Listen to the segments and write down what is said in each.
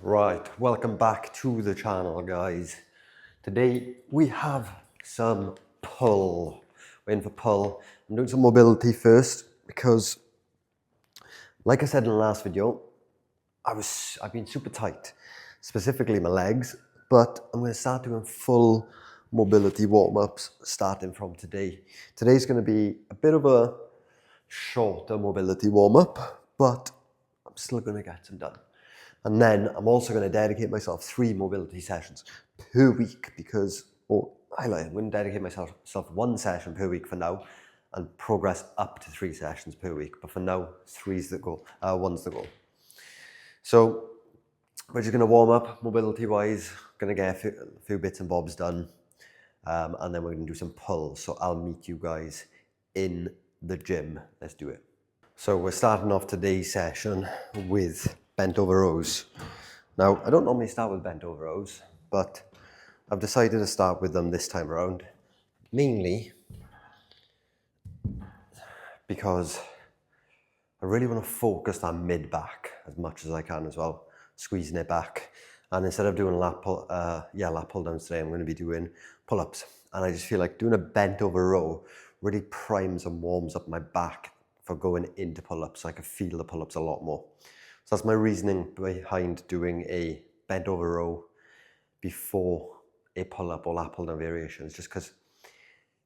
Right, welcome back to the channel, guys. Today we have some pull. We're in for pull. I'm doing some mobility first because, like I said in the last video, I've been super tight, specifically my legs, but I'm going to start doing full mobility warm-ups starting from today. Today's going to be a bit of a shorter mobility warm-up, but I'm still going to get some done. And then I'm also going to dedicate myself 3 mobility sessions per week because, I'm going to dedicate myself 1 session per week for now and progress up to 3 sessions per week. But for now, 3's the goal, 1's the goal. So we're just going to warm up mobility-wise, going to get a few bits and bobs done, and then we're going to do some pulls. So I'll meet you guys in the gym. Let's do it. So we're starting off today's session with bent over rows. Now, I don't normally start with bent over rows, but I've decided to start with them this time around, mainly because I really want to focus on mid-back as much as I can as well, squeezing it back. And instead of doing lat pull downs today, I'm going to be doing pull-ups. And I just feel like doing a bent over row really primes and warms up my back for going into pull-ups, so I can feel the pull-ups a lot more. So that's my reasoning behind doing a bent over row before a pull-up or lat pull down variation. It's just because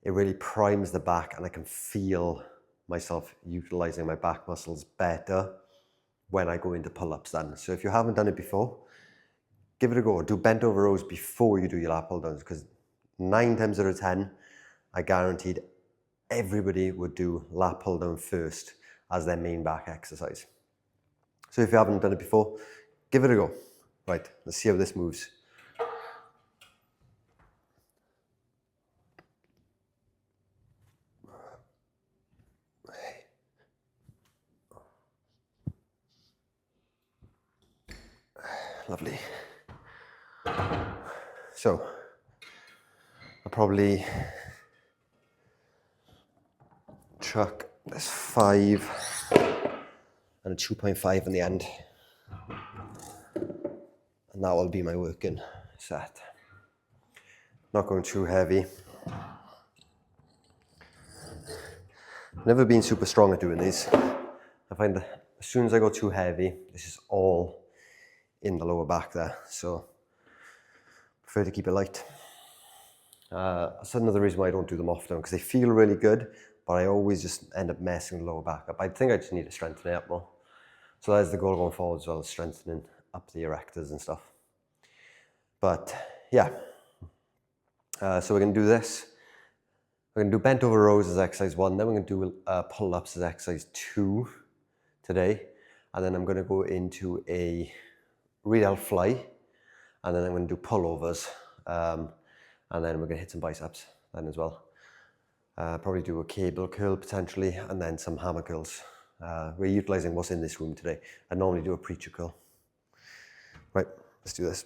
it really primes the back and I can feel myself utilizing my back muscles better when I go into pull-ups then. So if you haven't done it before, give it a go. Do bent over rows before you do your lat pull downs, because 9 times out of 10, I guaranteed everybody would do lat pull down first as their main back exercise. So if you haven't done it before, give it a go. Right, let's see how this moves. Lovely. So, I'll probably chuck this 5 and a 2.5 in the end. And that will be my working set. Not going too heavy. Never been super strong at doing these. I find that as soon as I go too heavy, this is all in the lower back there. So, prefer to keep it light. That's another reason why I don't do them often, because they feel really good, but I always just end up messing the lower back up. I think I just need to strengthen it up more. So that's the goal going forward as well, strengthening up the erectors and stuff. But yeah, so we're going to do this. We're going to do bent over rows as exercise 1, then we're going to do pull-ups as exercise 2 today, and then I'm going to go into a rear fly, and then I'm going to do pullovers, and then we're going to hit some biceps then as well. Probably do a cable curl potentially, and then some hammer curls. We're utilizing what's in this room today. I normally do a preacher curl. Right, let's do this.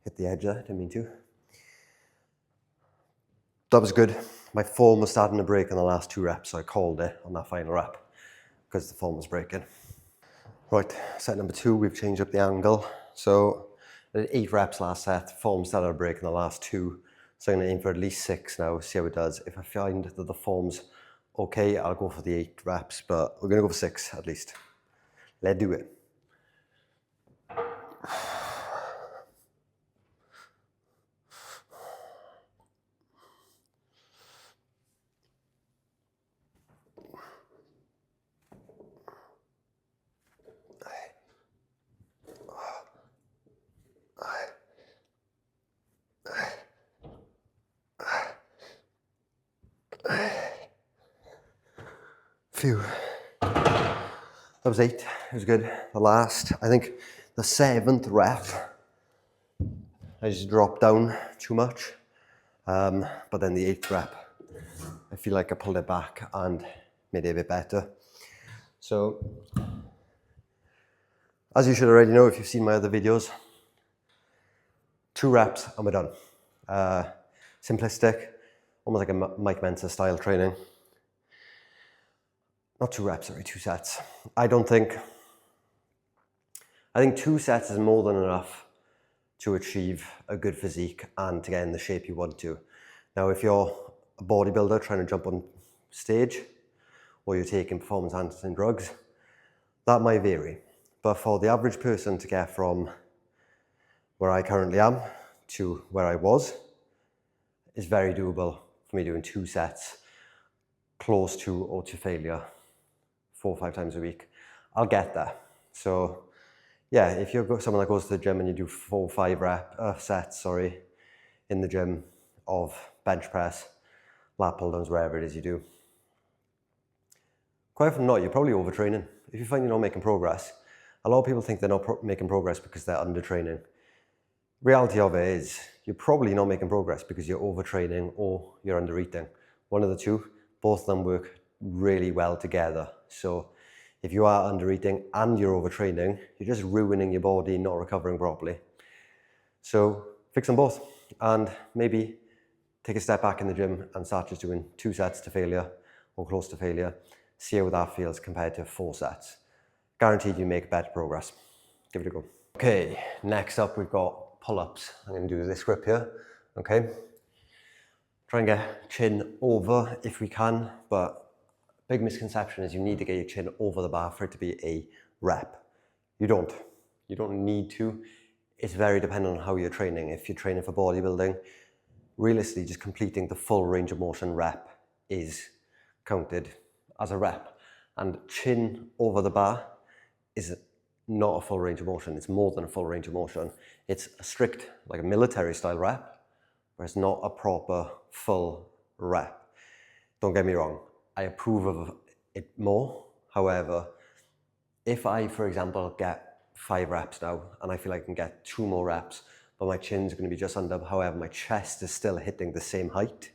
Hit the edge there, didn't mean to. That was good. My form was starting to break in the last 2 reps, so I called it on that final rep because the form was breaking. Right, set number 2, we've changed up the angle. So I did 8 reps last set, form started to break in the last 2. So I'm going to aim for at least 6 now, see how it does. If I find that the form's okay, I'll go for the 8 reps, but we're going to go for 6 at least. Let's do it. Phew. That was 8, it was good. The last, I think the 7th rep, I just dropped down too much. But then the 8th rep, I feel like I pulled it back and made it a bit better. So, as you should already know if you've seen my other videos, 2 reps and we're done. Simplistic, almost like a Mike Mensa style training. Not 2 reps, sorry, 2 sets. I think 2 sets is more than enough to achieve a good physique and to get in the shape you want to. Now, if you're a bodybuilder trying to jump on stage, or you're taking performance enhancing drugs, that might vary. But for the average person to get from where I currently am to where I was, is very doable for me doing 2 sets, close to or to failure, 4 or 5 times a week. I'll get there. So yeah, if you're someone that goes to the gym and you do 4 or 5 sets in the gym of bench press, lat pull downs, wherever it is you do, quite often not, you're probably overtraining. If you find you're not making progress, a lot of people think they're not making progress because they're undertraining. Reality of it is, you're probably not making progress because you're overtraining or you're undereating. One of the two, both of them work really well together. So if you are undereating and you're overtraining, you're just ruining your body, not recovering properly. So fix them both and maybe take a step back in the gym and start just doing 2 sets to failure or close to failure. See how that feels compared to 4 sets. Guaranteed you make better progress. Give it a go. Okay, next up we've got pull-ups. I'm going to do this grip here, okay? Try and get chin over if we can, but big misconception is you need to get your chin over the bar for it to be a rep. You don't need to. It's very dependent on how you're training. If you're training for bodybuilding, realistically just completing the full range of motion rep is counted as a rep. And chin over the bar is not a full range of motion. It's more than a full range of motion. It's a strict, like a military style rep, where it's not a proper full rep. Don't get me wrong, I approve of it more. However, if I, for example, get 5 reps now and I feel I can get 2 more reps, but my chin's going to be just under, however, my chest is still hitting the same height,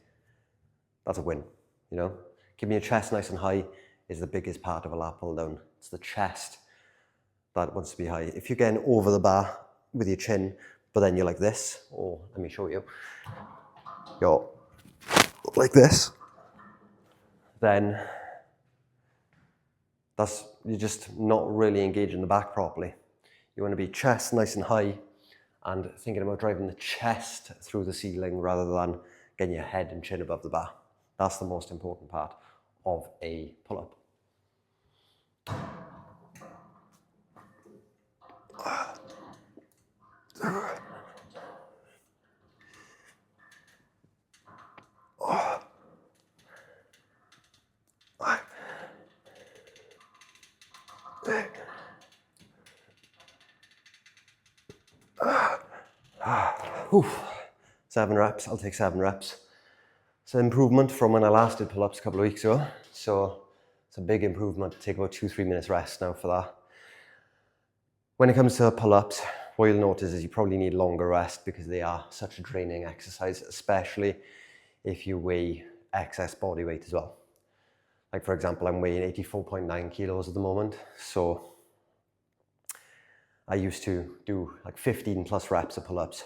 that's a win, you know? Keeping your chest nice and high is the biggest part of a lat pull down. It's the chest that wants to be high. If you're getting over the bar with your chin, but then you're like this, or let me show you, you're like this, then you're just not really engaging the back properly. You want to be chest nice and high and thinking about driving the chest through the ceiling rather than getting your head and chin above the bar. That's the most important part of a pull-up. Oof. 7 reps, I'll take 7 reps. It's an improvement from when I last did pull-ups a couple of weeks ago. So it's a big improvement. Take about 2-3 minutes rest now for that. When it comes to pull-ups, what you'll notice is you probably need longer rest because they are such a draining exercise, especially if you weigh excess body weight as well. Like for example, I'm weighing 84.9 kilos at the moment. So I used to do like 15 plus reps of pull-ups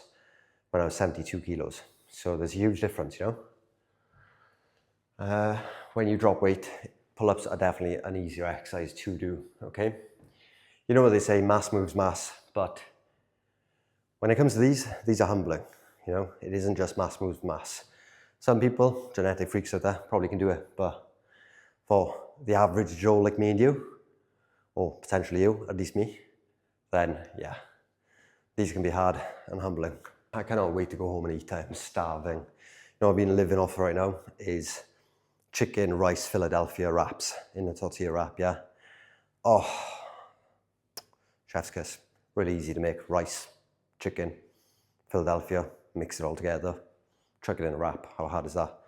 when I was 72 kilos. So there's a huge difference, you know? When you drop weight, pull-ups are definitely an easier exercise to do, okay? You know what they say, mass moves mass, but when it comes to these are humbling, you know? It isn't just mass moves mass. Some people, genetic freaks out there, probably can do it, but for the average Joe like me and you, or potentially you, at least me, then yeah, these can be hard and humbling. I cannot wait to go home and eat. I'm starving. You know what I've been living off right now is chicken, rice, Philadelphia wraps in a tortilla wrap, yeah? Oh, chef's kiss. Really easy to make. Rice, chicken, Philadelphia, mix it all together, chuck it in a wrap. How hard is that?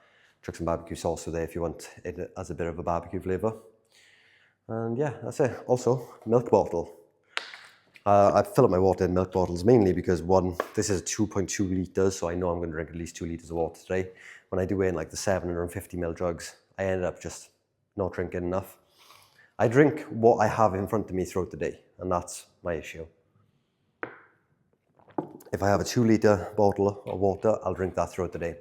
Chuck some barbecue sauce there if you want it as a bit of a barbecue flavour. And yeah, that's it. Also, milk bottle. I fill up my water in milk bottles mainly because one, this is 2.2 litres, so I know I'm going to drink at least 2 litres of water today. When I do it in like the 750ml jugs, I end up just not drinking enough. I drink what I have in front of me throughout the day, and that's my issue. If I have a 2 litre bottle of water, I'll drink that throughout the day.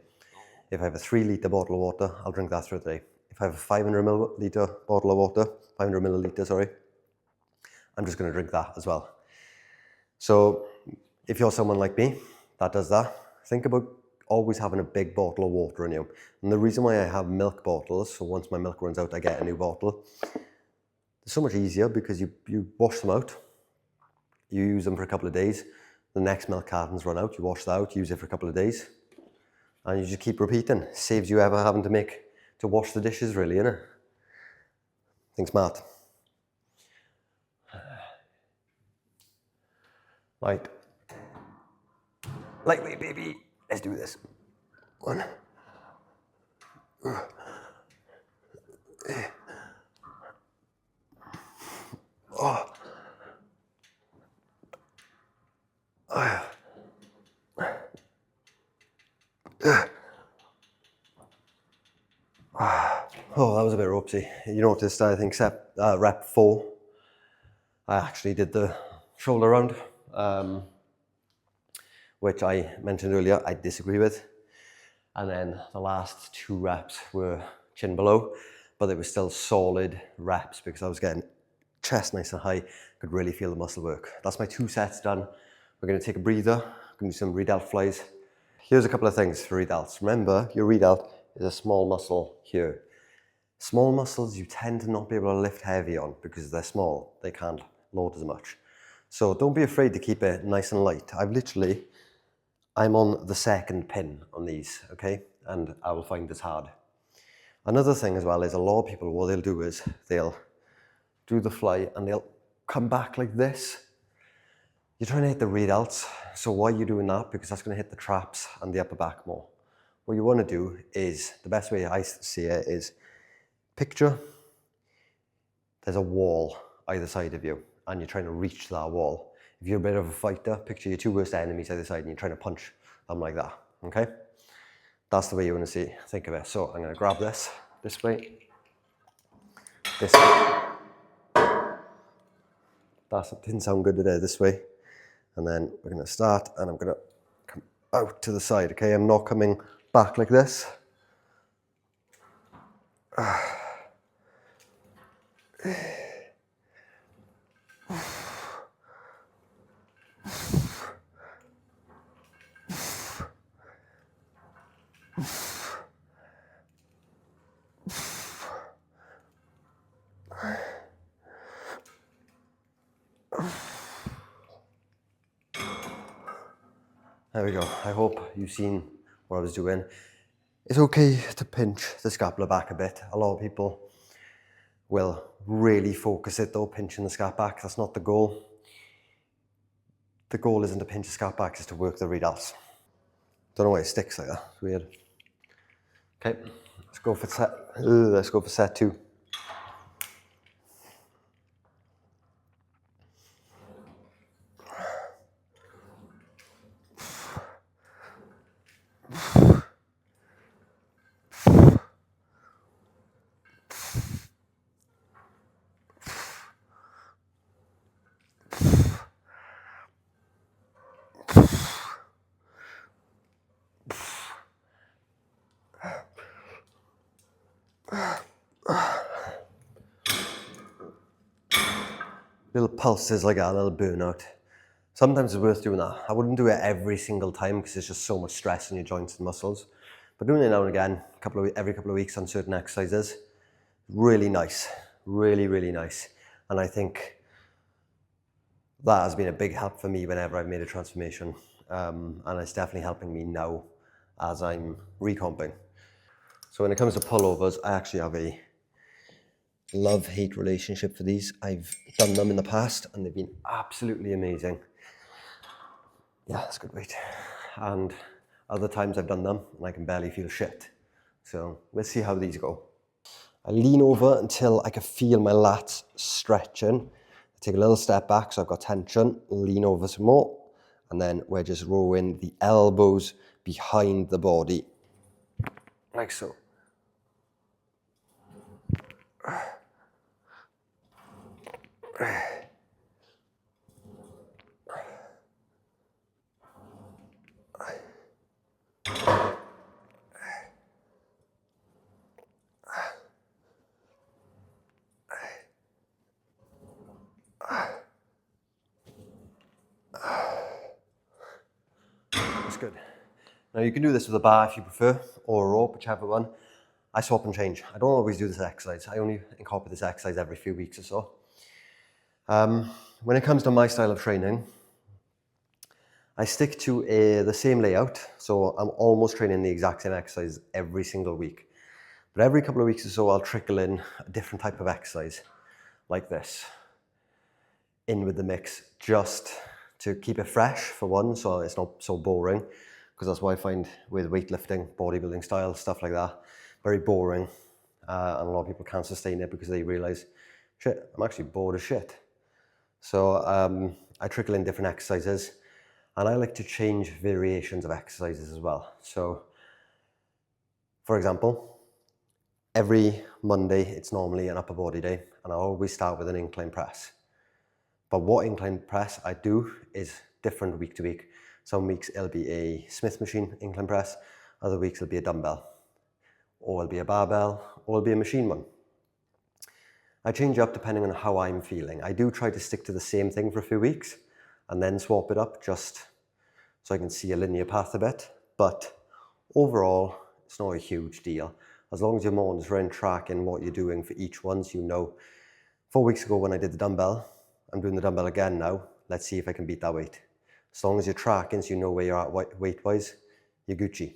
If I have a 3 litre bottle of water, I'll drink that throughout the day. If I have a 500 milliliter bottle of water, 500 milliliter, sorry, I'm just going to drink that as well. So if you're someone like me that does that, think about always having a big bottle of water in you. And the reason why I have milk bottles, so once my milk runs out, I get a new bottle. It's so much easier because you wash them out, you use them for a couple of days, the next milk cartons run out, you wash that out, use it for a couple of days, and you just keep repeating. Saves you ever having to wash the dishes, really, innit? Think smart. Right. Lightweight, baby. Let's do this. 1. Oh. Oh, that was a bit ropesy. You noticed, I think, rep 4, I actually did the shoulder round, which I mentioned earlier I disagree with. And then the last 2 reps were chin below, but they were still solid reps because I was getting chest nice and high, could really feel the muscle work. That's my 2 sets done. We're going to take a breather, going to do some rear delt flies. Here's a couple of things for rear delts. Remember, your rear delt is a small muscle here. Small muscles you tend to not be able to lift heavy on because they're small. They can't load as much. So don't be afraid to keep it nice and light. I'm on the 2nd pin on these, okay? And I will find this hard. Another thing as well is a lot of people, what they'll do is they'll do the fly and they'll come back like this. You're trying to hit the rear delts. So why are you doing that? Because that's going to hit the traps and the upper back more. What you want to do is, the best way I see it is, picture there's a wall either side of you and you're trying to reach that wall. If you're a bit of a fighter, picture your 2 worst enemies either side and you're trying to punch them like that, okay? That's the way you want to think of it. So I'm going to grab this way, this way. That didn't sound good today, this way. And then we're going to start and I'm going to come out to the side, okay? I'm not coming back like this. There we go. I hope you've seen what I was doing. It's okay to pinch the scapula back a bit. A lot of people will really focus it though, pinching the scap back. That's not the goal. The goal isn't to pinch the scap back, it's to work the rear delts. Don't know why it sticks like that. It's weird. Okay, let's go for set 2. Little pulses like that, a little burnout. Sometimes it's worth doing that. I wouldn't do it every single time because it's just so much stress in your joints and muscles. But doing it now and again, every couple of weeks on certain exercises, really nice. Really, really nice. And I think that has been a big help for me whenever I've made a transformation. And it's definitely helping me now as I'm recomping. So when it comes to pullovers, I actually have a love-hate relationship for these. I've done them in the past and they've been absolutely amazing. Yeah, that's good weight. And other times I've done them and I can barely feel shit. So let's see how these go. I lean over until I can feel my lats stretching. take a little step back so I've got tension, lean over some more, and then we're just rowing the elbows behind the body, like so. That's good. Now you can do this with a bar if you prefer, or a rope, whichever one. I swap and change. I don't always do this exercise. I only incorporate this exercise every few weeks or so. When it comes to my style of training, I stick to the same layout. So I'm almost training the exact same exercise every single week. But every couple of weeks or so, I'll trickle in a different type of exercise, like this, in with the mix, just to keep it fresh for one, so it's not so boring, because that's what I find with weightlifting, bodybuilding style, stuff like that, very boring, and a lot of people can't sustain it because they realize, shit, I'm actually bored as shit. So I trickle in different exercises, and I like to change variations of exercises as well. So, for example, every Monday, it's normally an upper body day, and I always start with an incline press. But what incline press I do is different week to week. Some weeks it'll be a Smith machine incline press, other weeks it'll be a dumbbell, or it'll be a barbell, or it'll be a machine one. I change up depending on how I'm feeling. I do try to stick to the same thing for a few weeks, and then swap it up just so I can see a linear path a bit. But overall, it's not a huge deal. As long as you're monitoring, tracking what you're doing for each one, so you know. 4 weeks ago when I did the dumbbell, I'm doing the dumbbell again now. Let's see if I can beat that weight. As long as you're tracking, so you know where you're at weight-wise, you're Gucci.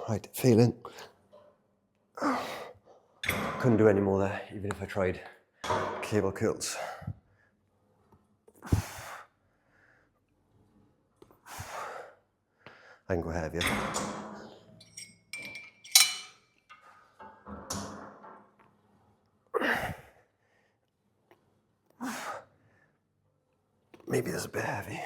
Right, feeling. Couldn't do any more there, even if I tried cable curls. I can go heavier. Maybe that's a bit heavy.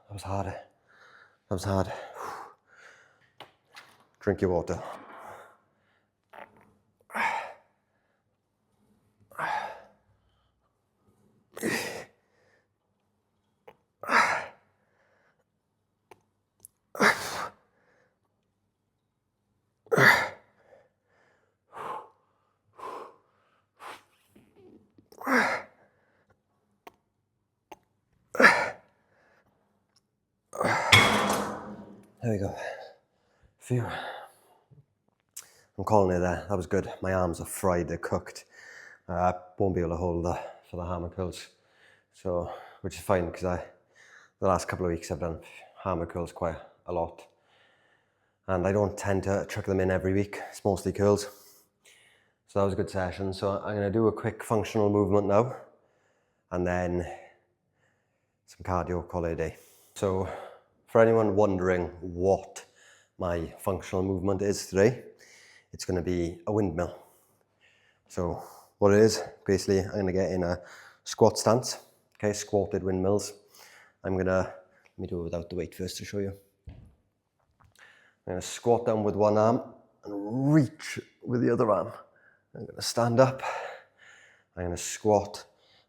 That was hard. That was hard. Drink your water. There we go. Phew. I'm calling it there. That was good. My arms are fried, they're cooked. I won't be able to hold for the hammer curls. So, which is fine because the last couple of weeks I've done hammer curls quite a lot. And I don't tend to chuck them in every week. It's mostly curls. So that was a good session. So I'm going to do a quick functional movement now. And then some cardio, call it a day. So for anyone wondering what my functional movement is today, it's going to be a windmill. So what it is, basically I'm going to get in a squat stance, okay, squatted windmills. Let me do it without the weight first to show you. I'm going to squat down with one arm and reach with the other arm. I'm going to stand up, I'm going to squat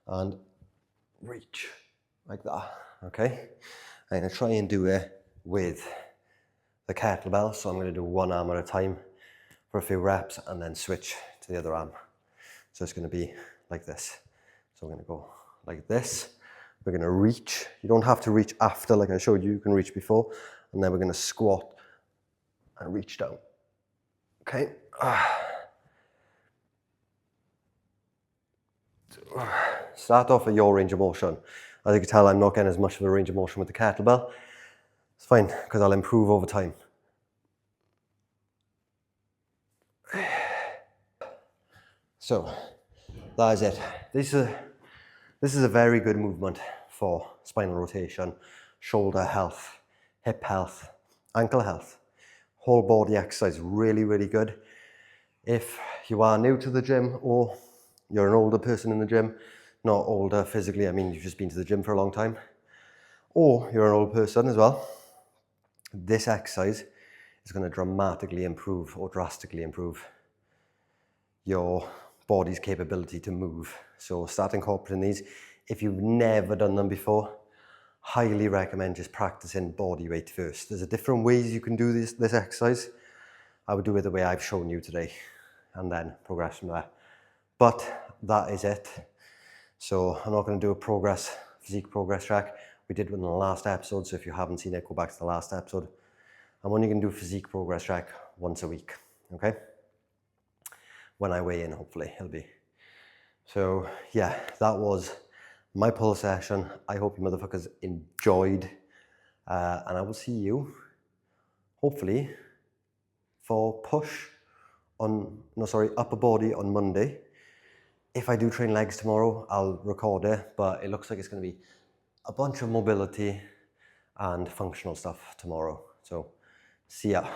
and reach like that, okay? I'm going to try and do it with the kettlebell, so I'm going to do one arm at a time for a few reps and then switch to the other arm. So it's going to be like this. So we're going to go like this. We're going to reach. You don't have to reach after like I showed you. You can reach before. And then we're going to squat and reach down. Okay. Start off at your range of motion. As you can tell, I'm not getting as much of a range of motion with the kettlebell. It's fine, because I'll improve over time. So, that is it. This is a very good movement for spinal rotation, shoulder health, hip health, ankle health. Whole body exercise, really, really good. If you are new to the gym or you're an older person in the gym, not older physically, I mean you've just been to the gym for a long time, or you're an old person as well, this exercise is going to dramatically improve or drastically improve your body's capability to move. So start incorporating these. If you've never done them before, highly recommend just practicing body weight first. There's different ways you can do this exercise. I would do it the way I've shown you today and then progress from there. But that is it. So I'm not going to do a physique progress track. We did one in the last episode, so if you haven't seen it, go back to the last episode. I'm only going to do physique progress track once a week, okay? When I weigh in, hopefully, it'll be. So yeah, that was my pull session. I hope you motherfuckers enjoyed. And I will see you, hopefully, for upper body on Monday. If I do train legs tomorrow, I'll record it, but it looks like it's going to be a bunch of mobility and functional stuff tomorrow. So, see ya.